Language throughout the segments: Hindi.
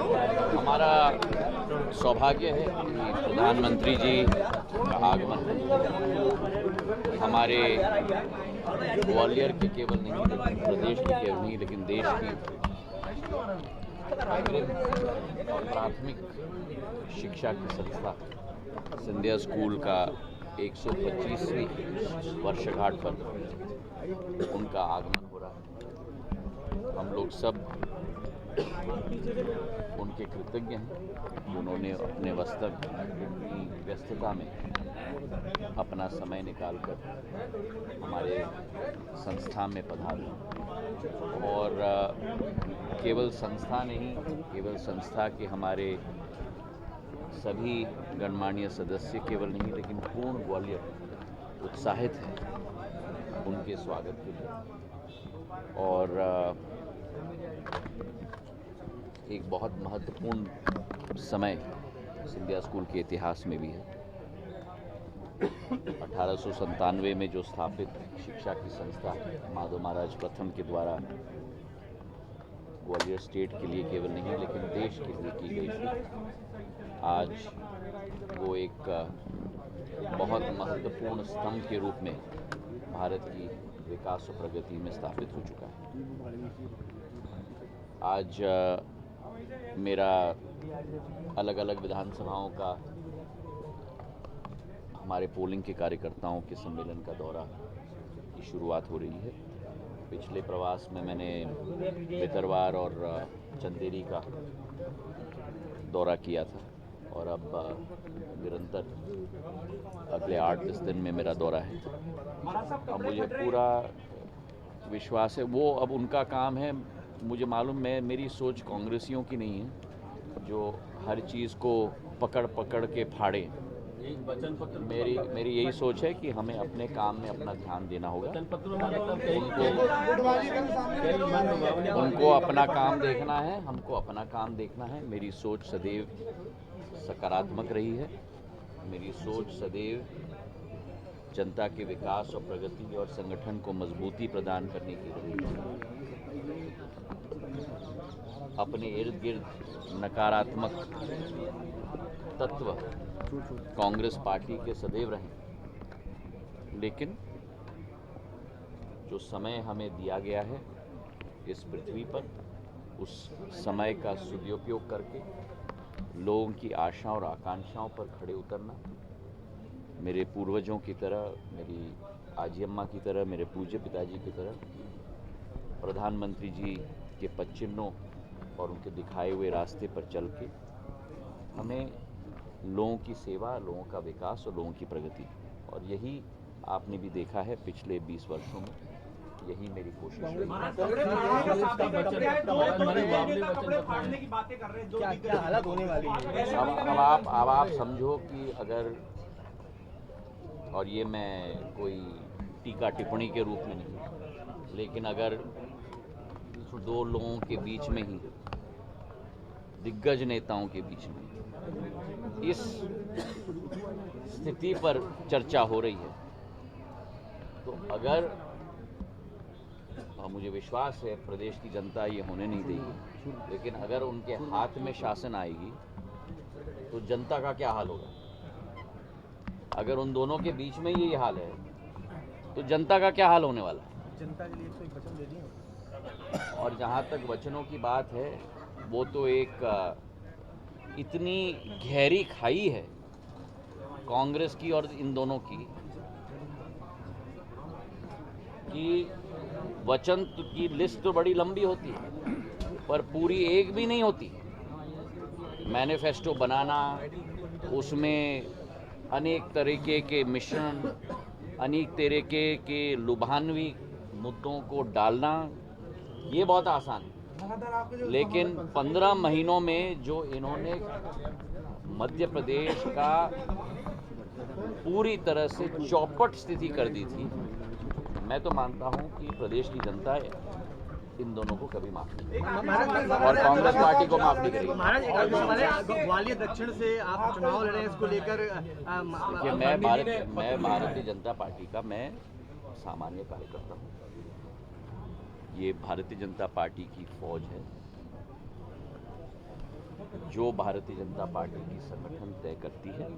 हमारा सौभाग्य है कि प्रधानमंत्री जी का आगमन हमारे ग्वालियर के केवल नहीं, लेकिन प्रदेश के केवल नहीं, लेकिन देश की अग्रिम और प्राथमिक शिक्षा की संस्था सिंधिया स्कूल का 125वीं वर्षगांठ पर उनका आगमन हो रहा है। हम लोग सब उनके कृतज्ञ हैं कि उन्होंने अपने वास्तव की व्यस्तता में अपना समय निकालकर हमारे संस्था में पधारे और केवल संस्था नहीं, केवल संस्था के हमारे सभी गणमान्य सदस्य केवल नहीं, लेकिन पूर्ण ग्वालियर उत्साहित है उनके स्वागत के लिए। और एक बहुत महत्वपूर्ण समय सिंधिया स्कूल के इतिहास में भी है। 1897 में जो स्थापित शिक्षा की संस्था माधव महाराज प्रथम के द्वारा ग्वालियर स्टेट के लिए केवल नहीं, लेकिन देश के लिए की गई थी, आज वो एक बहुत महत्वपूर्ण स्तंभ के रूप में भारत की विकास और प्रगति में स्थापित हो चुका है। आज मेरा अलग अलग विधानसभाओं का हमारे पोलिंग के कार्यकर्ताओं के सम्मेलन का दौरा की शुरुआत हो रही है। पिछले प्रवास में मैंने भितरवार और चंदेरी का दौरा किया था और अब निरंतर अगले 8-10 दिन में मेरा दौरा है। अब मुझे पूरा विश्वास है, वो अब उनका काम है। मुझे मालूम है मेरी सोच कांग्रेसियों की नहीं है जो हर चीज़ को पकड़ पकड़ के फाड़े। मेरी यही सोच है कि हमें अपने काम में अपना ध्यान देना होगा। उनको अपना काम देखना है, हमको अपना काम देखना है। मेरी सोच सदैव सकारात्मक रही है। मेरी सोच सदैव जनता के विकास और प्रगति और संगठन को मजबूती प्रदान करने की रही है। अपने इर्द गिर्द नकारात्मक तत्व कांग्रेस पार्टी के सदैव रहे, लेकिन जो समय हमें दिया गया है इस पृथ्वी पर, उस समय का सदुपयोग करके लोगों की आशाओं और आकांक्षाओं पर खड़े उतरना, मेरे पूर्वजों की तरह, मेरी आजी अम्मा की तरह, मेरे पूज्य पिताजी की तरह प्रधानमंत्री जी के पद चिन्हों और उनके दिखाए हुए रास्ते पर चल के हमें लोगों की सेवा, लोगों का विकास और लोगों की प्रगति, और यही आपने भी देखा है पिछले 20 वर्षों में, यही मेरी कोशिश है। अब आप समझो कि अगर, और ये मैं कोई टीका टिप्पणी के रूप में नहीं, लेकिन अगर दो लोगों के बीच में ही, दिग्गज नेताओं के बीच में इस स्थिति पर चर्चा हो रही है, तो अगर, और मुझे विश्वास है प्रदेश की जनता ये होने नहीं देगी, लेकिन अगर उनके हाथ में शासन आएगी तो जनता का क्या हाल होगा? अगर उन दोनों के बीच में ये हाल है तो जनता का क्या हाल होने वाला है? जनता के लिए 101 वचन दे दिए। और जहाँ तक वचनों की बात है, वो तो एक इतनी गहरी खाई है कांग्रेस की और इन दोनों की, कि वचन की लिस्ट तो बड़ी लंबी होती है पर पूरी एक भी नहीं होती। मैनिफेस्टो बनाना, उसमें अनेक तरीके के मिश्रण, अनेक तरीके के लुभानवी मुद्दों को डालना, ये बहुत आसान है। लेकिन 15 महीनों में जो इन्होंने मध्य प्रदेश का पूरी तरह से चौपट स्थिति कर दी थी, मैं तो मानता हूं कि प्रदेश की जनता इन दोनों को कभी माफ नहीं करेगी और कांग्रेस पार्टी को माफ नहीं करेगी। महाराज, ग्वालियर दक्षिण से आप चुनाव लड़े, इसको लेकर देखिए, मैं भारतीय जनता पार्टी का मैं सामान्य कार्यकर्ता हूँ। ये भारतीय जनता पार्टी की फौज है जो भारतीय जनता पार्टी की संगठन तय करती है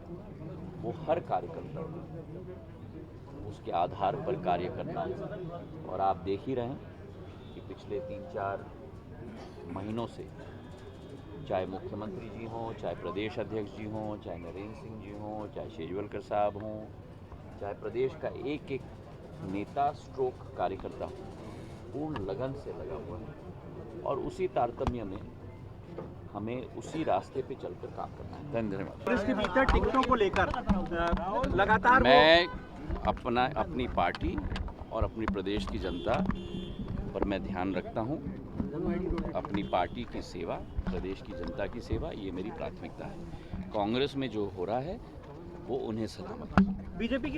वो हर कार्यकर्ता को उसके आधार पर कार्य करना है। और आप देख ही रहे हैं कि पिछले 3-4 महीनों से चाहे मुख्यमंत्री जी हों, चाहे प्रदेश अध्यक्ष जी हों, चाहे नरेंद्र सिंह जी हों, चाहे शेजवलकर साहब हों, चाहे प्रदेश का एक एक नेता स्ट्रोक कार्यकर्ता पूर्ण लगन से लगा हुआ है और उसी तारतम्य में हमें उसी रास्ते पे चलकर काम करना है। धन्यवाद। इसके भीतर टिकटों को लेकर लगातार मैं अपनी पार्टी और अपनी प्रदेश की जनता पर मैं ध्यान रखता हूं। अपनी पार्टी की सेवा, प्रदेश की जनता की सेवा, ये मेरी प्राथमिकता है। कांग्रेस में जो हो रहा है वो उन्हें सलामत है। बीजेपी